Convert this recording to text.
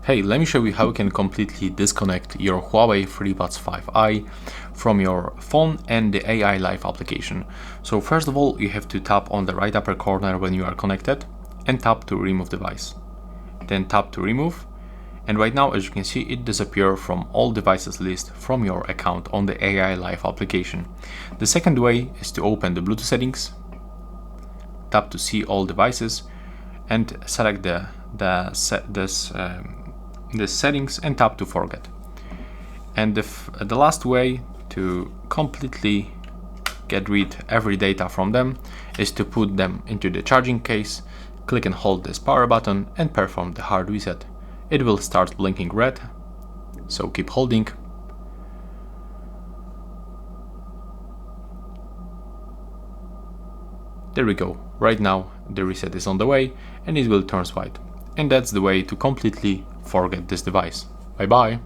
Hey, let me show you how you can completely disconnect your Huawei FreeBuds 5i from your phone and the AI Live application. So first of all, you have to tap on the right upper corner when you are connected and tap to remove device. Then tap to remove, and right now, as you can see, it disappears from all devices list from your account on the AI Live application. The second way is to open the Bluetooth settings, tap to see all devices, and select the settings and tap to forget. And the last way to completely get rid every data from them is to put them into the charging case, click and hold this power button and perform the hard reset. It will start blinking red, so keep holding. There we go. Right now the reset is on the way and it will turn white. And that's the way to completely forget this device. Bye bye.